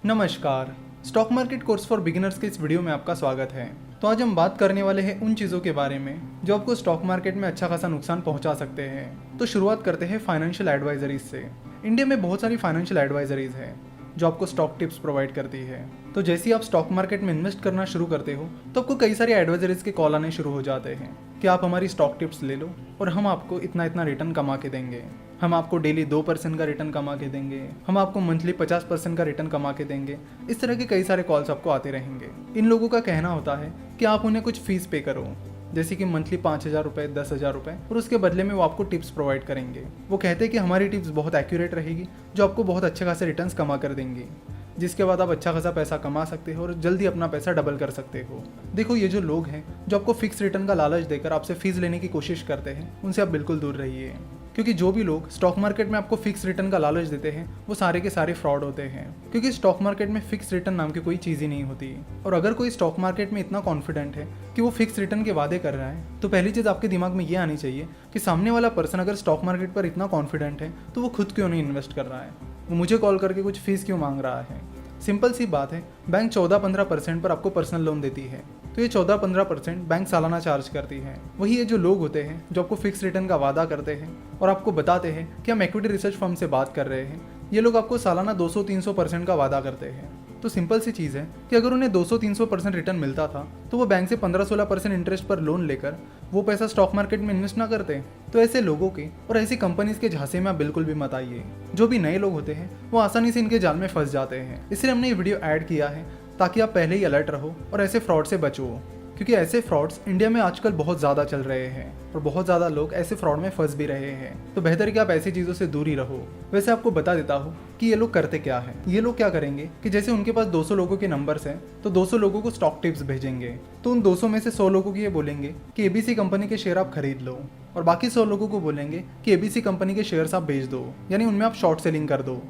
नमस्कार। Stock market course for beginners के इस वीडियो में आपका स्वागत है। तो आज हम बात करने वाले हैं उन चीज़ों के बारे में जो आपको स्टॉक मार्केट में अच्छा खासा नुकसान पहुंचा सकते हैं। तो शुरुआत करते हैं फाइनेंशियल एडवाइजरीज से। इंडिया में बहुत सारी फाइनेंशियल एडवाइजरीज है जो आपको स्टॉक टिप्स प्रोवाइड करती है। तो जैसे ही आप स्टॉक मार्केट में इन्वेस्ट करना शुरू करते हो तो आपको कई सारी एडवाइजरीज के कॉल आने शुरू हो जाते हैं कि आप हमारी स्टॉक टिप्स ले लो और हम आपको इतना इतना रिटर्न कमा के देंगे, हम आपको डेली 2% का रिटर्न कमा के देंगे, हम आपको मंथली 50% का रिटर्न कमा के देंगे। इस तरह के कई सारे कॉल्स आपको आते रहेंगे। इन लोगों का कहना होता है कि आप उन्हें कुछ फीस पे करो, जैसे कि मंथली 5,000 रुपये, 10,000 रुपये, और उसके बदले में वो आपको टिप्स प्रोवाइड करेंगे। वो कहते हैं कि हमारी टिप्स बहुत एक्यूरेट रहेगी जो आपको बहुत अच्छे खासे रिटर्न्स कमा कर देंगी, जिसके बाद आप अच्छा खासा पैसा कमा सकते हो और जल्दी अपना पैसा डबल कर सकते हो। देखो, ये जो लोग हैं जो आपको फिक्स रिटर्न का लालच देकर आपसे फीस लेने की कोशिश करते हैं, उनसे आप बिल्कुल दूर रहिए, क्योंकि जो भी लोग स्टॉक मार्केट में आपको फिक्स रिटर्न का लालच देते हैं वो सारे के सारे फ्रॉड होते हैं। क्योंकि स्टॉक मार्केट में फिक्स रिटर्न नाम की कोई चीज़ ही नहीं होती। और अगर कोई स्टॉक मार्केट में इतना कॉन्फिडेंट है कि वो फिक्स रिटर्न के वादे कर रहा है, तो पहली चीज़ आपके दिमाग में ये आनी चाहिए कि सामने वाला पर्सन अगर स्टॉक मार्केट पर इतना कॉन्फिडेंट है तो वो खुद क्यों नहीं इन्वेस्ट कर रहा है, वो मुझे कॉल करके कुछ फीस क्यों मांग रहा है। सिंपल सी बात है, बैंक 14-15% पर आपको पर्सनल लोन देती है, तो ये 14-15% बैंक सालाना चार्ज करती है। वही ये जो लोग होते हैं जो आपको फिक्स रिटर्न का वादा करते हैं और आपको बताते हैं कि हम इक्विटी रिसर्च फर्म से बात कर रहे हैं, ये लोग आपको सालाना 200-300% का वादा करते हैं। तो सिंपल सी चीज़ है कि अगर उन्हें 200-300% रिटर्न मिलता था तो वो बैंक से 15-16% इंटरेस्ट पर लोन लेकर वो पैसा स्टॉक मार्केट में इन्वेस्ट ना करते। तो ऐसे लोगों के और ऐसी कंपनीज के झांसे में आप बिल्कुल भी मत आइए। जो भी नए लोग होते हैं वो आसानी से इनके जाल में फंस जाते हैं। इसलिए हमने ये वीडियो ऐड किया है ताकि आप पहले ही अलर्ट रहो और ऐसे फ्रॉड से बचो, क्योंकि ऐसे फ्रॉड्स इंडिया में आजकल बहुत ज़्यादा चल रहे हैं और बहुत ज़्यादा लोग ऐसे फ्रॉड में फंस भी रहे हैं। तो बेहतर है कि आप ऐसी चीज़ों से दूर ही रहो। वैसे आपको बता देता हूँ कि ये लोग करते क्या है। ये लोग क्या करेंगे कि जैसे उनके पास 200 लोगों के नंबर्स हैं तो 200 लोगों को स्टॉक टिप्स भेजेंगे। तो उन 200 में से 100 लोगों को ये बोलेंगे कि ABC कंपनी के शेयर आप खरीद लो, और बाकी 100 लोगों को बोलेंगे कि ABC कंपनी के शेयर्स आप बेच दो, यानी उनमें आप शॉर्ट सेलिंग कर दो।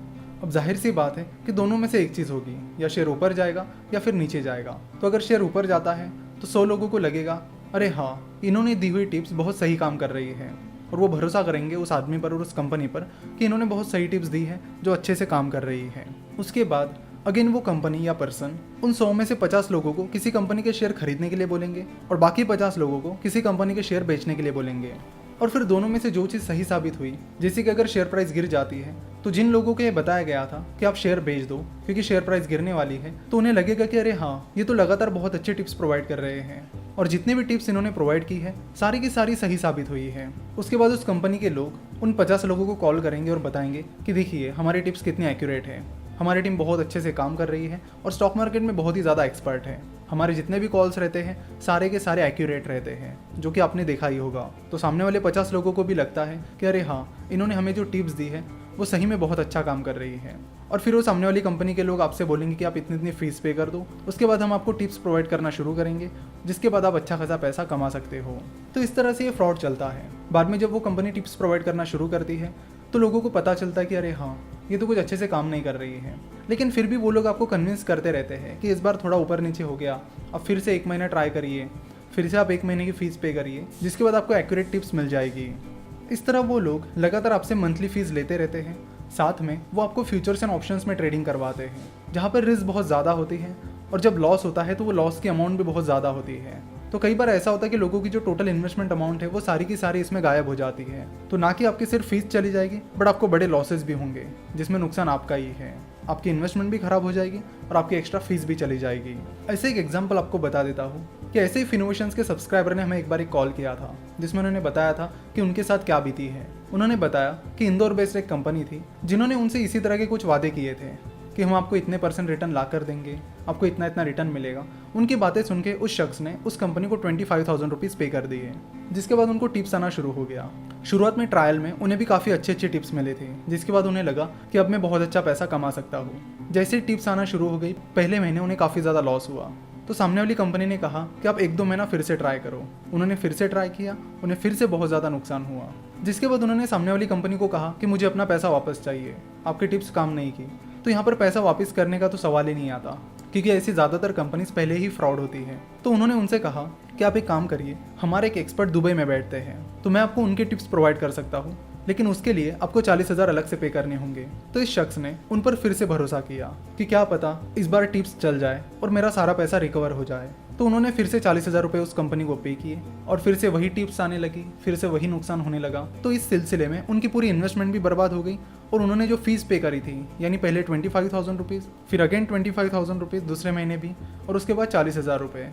अब जाहिर सी बात है कि दोनों में से एक चीज़ होगी, या शेयर ऊपर जाएगा या फिर नीचे जाएगा। तो अगर शेयर ऊपर जाता है तो 100 लोगों को लगेगा अरे हाँ, इन्होंने दी हुई टिप्स बहुत सही काम कर रही है, और वो भरोसा करेंगे उस आदमी पर और उस कंपनी पर कि इन्होंने बहुत सही टिप्स दी है जो अच्छे से काम कर रही है। उसके बाद अगेन वो कंपनी या पर्सन उन 100 में से 50 लोगों को किसी कंपनी के शेयर खरीदने के लिए बोलेंगे और बाकी 50 लोगों को किसी कंपनी के शेयर बेचने के लिए बोलेंगे। और फिर दोनों में से जो चीज़ सही साबित हुई, जैसे कि अगर शेयर प्राइस गिर जाती है तो जिन लोगों को ये बताया गया था कि आप शेयर बेच दो क्योंकि शेयर प्राइस गिरने वाली है, तो उन्हें लगेगा कि अरे हाँ, ये तो लगातार बहुत अच्छे टिप्स प्रोवाइड कर रहे हैं, और जितने भी टिप्स इन्होंने प्रोवाइड की है सारी की सारी सही साबित हुई है। उसके बाद उस कंपनी के लोग उन 50 लोगों को कॉल करेंगे और बताएंगे कि देखिए हमारी टिप्स कितनी एक्यूरेट है, हमारी टीम बहुत अच्छे से काम कर रही है और स्टॉक मार्केट में बहुत ही ज़्यादा एक्सपर्ट है, हमारे जितने भी कॉल्स रहते हैं सारे के सारे एक्यूरेट रहते हैं, जो कि आपने देखा ही होगा। तो सामने वाले 50 लोगों को भी लगता है कि अरे हाँ, इन्होंने हमें जो टिप्स दी है वो सही में बहुत अच्छा काम कर रही है। और फिर वो सामने वाली कंपनी के लोग आपसे बोलेंगे कि आप इतनी इतनी फीस पे कर दो, उसके बाद हम आपको टिप्स प्रोवाइड करना शुरू करेंगे, जिसके बाद आप अच्छा खासा पैसा कमा सकते हो। तो इस तरह से ये फ्रॉड चलता है। बाद में जब वो कंपनी टिप्स प्रोवाइड करना शुरू करती है तो लोगों को पता चलता है कि अरे हाँ, ये तो कुछ अच्छे से काम नहीं कर रही है, लेकिन फिर भी वो लोग आपको कन्विंस करते रहते हैं कि इस बार थोड़ा ऊपर नीचे हो गया, अब फिर से 1 महीना ट्राई करिए, फिर से आप 1 महीने की फ़ीस पे करिए, जिसके बाद आपको एक्यूरेट टिप्स मिल जाएगी। इस तरह वो लोग लगातार आपसे मंथली फ़ीस लेते रहते हैं। साथ में वो आपको फ्यूचर्स एंड ऑप्शंस में ट्रेडिंग करवाते हैं, जहाँ पर रिस्क बहुत ज़्यादा होती है, और जब लॉस होता है तो वो लॉस की अमाउंट भी बहुत ज़्यादा होती है। तो कई बार ऐसा होता है कि लोगों की जो टोटल इन्वेस्टमेंट अमाउंट है वो सारी की सारी इसमें गायब हो जाती है। तो ना कि आपकी सिर्फ फीस चली जाएगी, बट आपको बड़े लॉसेस भी होंगे, जिसमें नुकसान आपका ही है। आपकी इन्वेस्टमेंट भी खराब हो जाएगी और आपकी एक्स्ट्रा फीस भी चली जाएगी। ऐसे एक एग्जांपल आपको बता देता हूँ कि ऐसे ही फिनोवेशंस के सब्सक्राइबर ने हमें एक बार एक कॉल किया था, जिसमें उन्होंने बताया था कि उनके साथ क्या बीती है। उन्होंने बताया कि इंदौर बेस्ड एक कंपनी थी जिन्होंने उनसे इसी तरह के कुछ वादे किए थे कि हम आपको इतने % रिटर्न ला कर देंगे, आपको इतना इतना रिटर्न मिलेगा। उनकी बातें सुन के उस शख्स ने उस कंपनी को 25,000 रुपीज़ पे कर दिए, जिसके बाद उनको टिप्स आना शुरू हो गया। शुरुआत में ट्रायल में उन्हें भी काफ़ी अच्छे अच्छे टिप्स मिले थे, जिसके बाद उन्हें लगा कि अब मैं बहुत अच्छा पैसा कमा सकता हूँ। जैसे ही टिप्स आना शुरू हो गई, पहले महीने उन्हें काफ़ी ज़्यादा लॉस हुआ। तो सामने वाली कंपनी ने कहा कि आप 1-2 महीना फिर से ट्राई करो। उन्होंने फिर से ट्राई किया, उन्हें फिर से बहुत ज़्यादा नुकसान हुआ, जिसके बाद उन्होंने सामने वाली कंपनी को कहा कि मुझे अपना पैसा वापस चाहिए, आपकी टिप्स काम नहीं की। तो यहाँ पर पैसा वापस करने का तो सवाल ही नहीं आता, क्योंकि ऐसी ज़्यादातर कंपनीज पहले ही फ्रॉड होती है। तो उन्होंने उनसे कहा कि आप एक काम करिए, हमारे एक एक्सपर्ट दुबई में बैठते हैं, तो मैं आपको उनके टिप्स प्रोवाइड कर सकता हूँ लेकिन उसके लिए आपको 40,000 अलग से पे करने होंगे। तो इस शख्स ने उन पर फिर से भरोसा किया कि क्या पता इस बार टिप्स चल जाए और मेरा सारा पैसा रिकवर हो जाए। तो उन्होंने फिर से 40,000 रुपये उस कंपनी को पे किए और फिर से वही टिप्स आने लगी, फिर से वही नुकसान होने लगा। तो इस सिलसिले में उनकी पूरी इन्वेस्टमेंट भी बर्बाद हो गई और उन्होंने जो फीस पे करी थी, यानी पहले 25,000 रुपीज़, फिर अगेन 25,000 रुपीज़ दूसरे महीने भी, और उसके बाद 40,000 रुपये,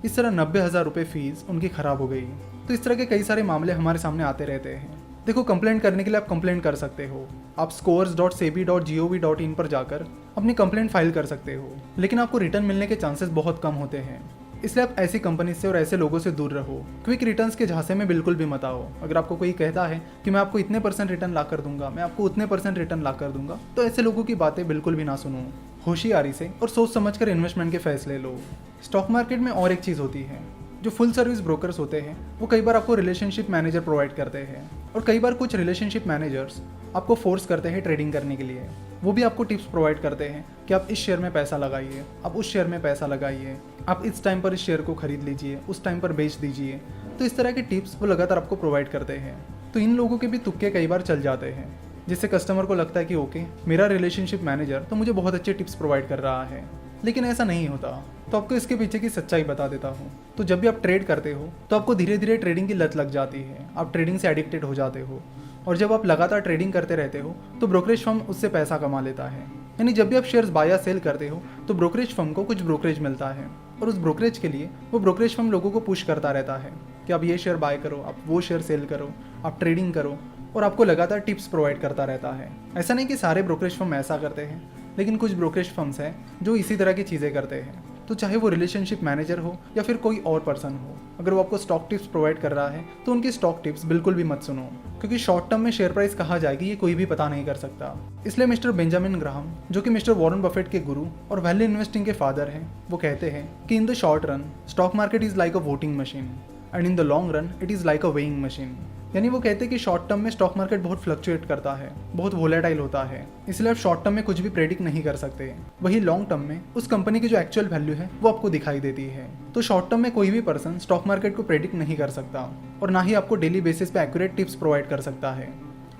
इस तरह 90,000 रुपये फीस उनकी ख़राब हो गई। तो इस तरह के कई सारे मामले हमारे सामने आते रहते हैं। देखो, कंप्लेंट करने के लिए आप कंप्लेंट कर सकते हो। आप scores.sebi.gov.in पर जाकर अपनी कंप्लेंट फाइल कर सकते हो, लेकिन आपको रिटर्न मिलने के चांसेस बहुत कम होते हैं। इसलिए आप ऐसी कंपनी से और ऐसे लोगों से दूर रहो। क्विक रिटर्न्स के झांसे में बिल्कुल भी मत आओ। अगर आपको कोई कहता है कि मैं आपको इतने % रिटर्न ला कर दूंगा, मैं आपको उतने % रिटर्न ला कर दूंगा, तो ऐसे लोगों की बातें बिल्कुल भी ना सुनो। होशियारी से और सोच समझ कर इन्वेस्टमेंट के फैसले लो। स्टॉक मार्केट में और एक चीज़ होती है, जो फुल सर्विस ब्रोकर्स होते हैं वो कई बार आपको रिलेशनशिप मैनेजर प्रोवाइड करते हैं, और कई बार कुछ रिलेशनशिप मैनेजर्स आपको फोर्स करते हैं ट्रेडिंग करने के लिए। वो भी आपको टिप्स प्रोवाइड करते हैं कि आप इस शेयर में पैसा लगाइए, आप उस शेयर में पैसा लगाइए, आप इस टाइम पर इस शेयर को खरीद लीजिए, उस टाइम पर बेच दीजिए। तो इस तरह के टिप्स वो लगातार आपको प्रोवाइड करते हैं। तो इन लोगों के भी तुक्के कई बार चल जाते हैं, जिससे कस्टमर को लगता है कि ओके, मेरा रिलेशनशिप मैनेजर तो मुझे बहुत अच्छे टिप्स प्रोवाइड कर रहा है, लेकिन ऐसा नहीं होता। तो आपको इसके पीछे की सच्चाई बता देता हूँ। तो जब भी आप ट्रेड करते हो तो आपको धीरे धीरे ट्रेडिंग की लत लग जाती है, आप ट्रेडिंग से एडिक्टेड हो जाते हो, और जब आप लगातार ट्रेडिंग करते रहते हो तो ब्रोकरेज फर्म उससे पैसा कमा लेता है। यानी जब भी आप शेयर्स बाय या सेल करते हो तो ब्रोकरेज फर्म को कुछ ब्रोकरेज मिलता है, और उस ब्रोकरेज के लिए वो ब्रोकरेज फर्म लोगों को पुश करता रहता है कि आप ये शेयर बाय करो, आप वो शेयर सेल करो, आप ट्रेडिंग करो, और आपको लगातार टिप्स प्रोवाइड करता रहता है। ऐसा नहीं कि सारे ब्रोकरेज फर्म ऐसा करते हैं, लेकिन कुछ ब्रोकरेज फर्म्स हैं जो इसी तरह की चीज़ें करते हैं। तो चाहे वो रिलेशनशिप मैनेजर हो या फिर कोई और पर्सन हो, अगर वो आपको स्टॉक टिप्स प्रोवाइड कर रहा है तो उनकी स्टॉक टिप्स बिल्कुल भी मत सुनो, क्योंकि शॉर्ट टर्म में शेयर प्राइस कहाँ जाएगी ये कोई भी पता नहीं कर सकता। इसलिए मिस्टर बेंजामिन ग्राहम, जो कि मिस्टर वॉरेन बफेट के गुरु और वैल्यू इन्वेस्टिंग के फादर हैं, वो कहते हैं कि in the short run stock market is like a voting machine and in the long run it is like a weighing machine. यानी वो कहते हैं कि शॉर्ट टर्म में स्टॉक मार्केट बहुत फ्लक्चुएट करता है, बहुत वोलेटाइल होता है, इसलिए आप शॉर्ट टर्म में कुछ भी प्रेडिक्ट नहीं कर सकते। वही लॉन्ग टर्म में उस कंपनी की जो एक्चुअल वैल्यू है वो आपको दिखाई देती है। तो शॉर्ट टर्म में कोई भी पर्सन स्टॉक मार्केट को प्रेडिक्ट नहीं कर सकता, और ना ही आपको डेली बेसिस पे एक्यूरेट टिप्स प्रोवाइड कर सकता है।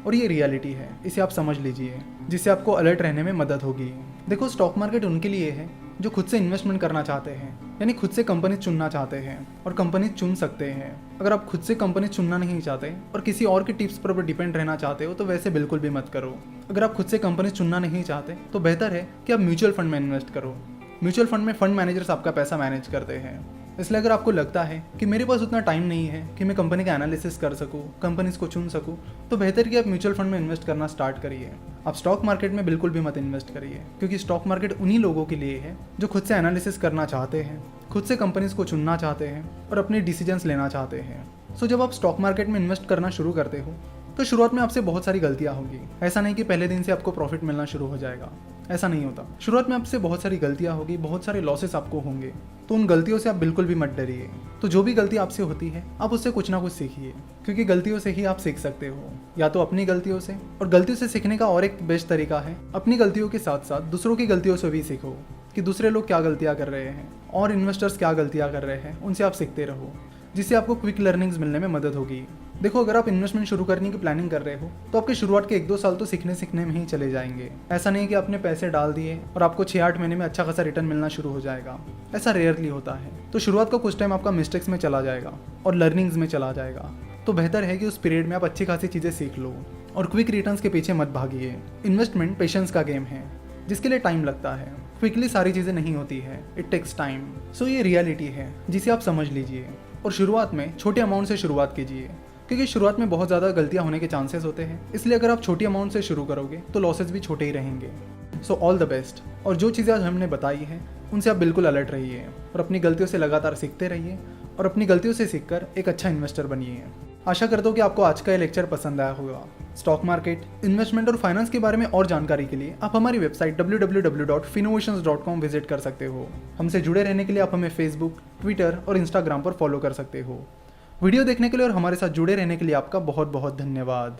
और ये रियलिटी है, इसे आप समझ लीजिए, जिससे आपको अलर्ट रहने में मदद होगी। देखो, स्टॉक मार्केट उनके लिए है जो खुद से इन्वेस्टमेंट करना चाहते हैं, यानी खुद से कंपनी चुनना चाहते हैं, और कंपनी चुन सकते हैं। अगर आप खुद से कंपनी चुनना नहीं चाहते और किसी और की टिप्स पर डिपेंड रहना चाहते हो तो वैसे बिल्कुल भी मत करो। अगर आप खुद से कंपनी चुनना नहीं चाहते तो बेहतर है कि आप म्यूचुअल फंड में इन्वेस्ट करो। म्यूचुअल फंड में फंड मैनेजर्स आपका पैसा मैनेज करते हैं। इसलिए अगर आपको लगता है कि मेरे पास उतना टाइम नहीं है कि मैं कंपनी का एनालिसिस कर सकूं, कंपनीज को चुन सकूं, तो बेहतर कि आप म्यूचुअल फंड में इन्वेस्ट करना स्टार्ट करिए। आप स्टॉक मार्केट में बिल्कुल भी मत इन्वेस्ट करिए, क्योंकि स्टॉक मार्केट उन्हीं लोगों के लिए है जो खुद से एनालिसिस करना चाहते हैं, खुद से कंपनीज को चुनना चाहते हैं और अपने डिसीजंस लेना चाहते हैं। सो जब आप स्टॉक मार्केट में इन्वेस्ट करना शुरू करते हो तो शुरुआत में आपसे बहुत सारी गलतियां होगी। ऐसा नहीं कि पहले दिन से आपको प्रॉफिट मिलना शुरू हो जाएगा, ऐसा नहीं होता। शुरुआत में आपसे बहुत सारी गलतियां होगी, बहुत सारे लॉसेस आपको होंगे, तो उन गलतियों से आप बिल्कुल भी मत डरिए। तो जो भी गलती आपसे होती है आप उससे कुछ ना कुछ सीखिए, क्योंकि गलतियों से ही आप सीख सकते हो, या तो अपनी गलतियों से। और गलतियों से सीखने का और एक बेस्ट तरीका है, अपनी गलतियों के साथ साथ दूसरों की गलतियों से भी सीखो कि दूसरे लोग क्या गलतियां कर रहे हैं और इन्वेस्टर्स क्या गलतियां कर रहे हैं, उनसे आप सीखते रहो, जिससे आपको क्विक लर्निंग्स मिलने में मदद होगी। देखो, अगर आप इन्वेस्टमेंट शुरू करने की प्लानिंग कर रहे हो तो आपके शुरुआत के 1-2 साल तो सीखने में ही चले जाएंगे। ऐसा नहीं कि आपने पैसे डाल दिए और आपको 6-8 महीने में अच्छा खासा रिटर्न मिलना शुरू हो जाएगा, ऐसा रेयरली होता है। तो शुरुआत का कुछ टाइम आपका मिस्टेक्स में चला जाएगा और लर्निंग्स में चला जाएगा। तो बेहतर है कि उस पीरियड में आप अच्छी खासी चीज़ें सीख लो और क्विक रिटर्न्स के पीछे मत भागिए। इन्वेस्टमेंट पेशेंस का गेम है, जिसके लिए टाइम लगता है। क्विकली सारी चीज़ें नहीं होती है, इट टेक्स टाइम। सो ये रियलिटी है जिसे आप समझ लीजिए, और शुरुआत में छोटे अमाउंट से शुरुआत कीजिए, क्योंकि शुरुआत में बहुत ज़्यादा गलतियां होने के चांसेस होते हैं। इसलिए अगर आप छोटी अमाउंट से शुरू करोगे तो लॉसेस भी छोटे ही रहेंगे। So all the best. और जो चीज़ें आज हमने बताई हैं उनसे आप बिल्कुल अलर्ट रहिए और अपनी गलतियों से लगातार सीखते रहिए और अपनी गलतियों से सीखकर एक अच्छा इन्वेस्टर बनिए। आशा करता हूँ कि आपको आज का ये लेक्चर पसंद आया होगा। स्टॉक मार्केट, इन्वेस्टमेंट और फाइनेंस के बारे में और जानकारी के लिए आप हमारी वेबसाइट www.finnovations.com विजिट कर सकते हो। हमसे जुड़े रहने के लिए आप हमें फेसबुक, ट्विटर और इंस्टाग्राम पर फॉलो कर सकते हो। वीडियो देखने के लिए और हमारे साथ जुड़े रहने के लिए आपका बहुत बहुत धन्यवाद।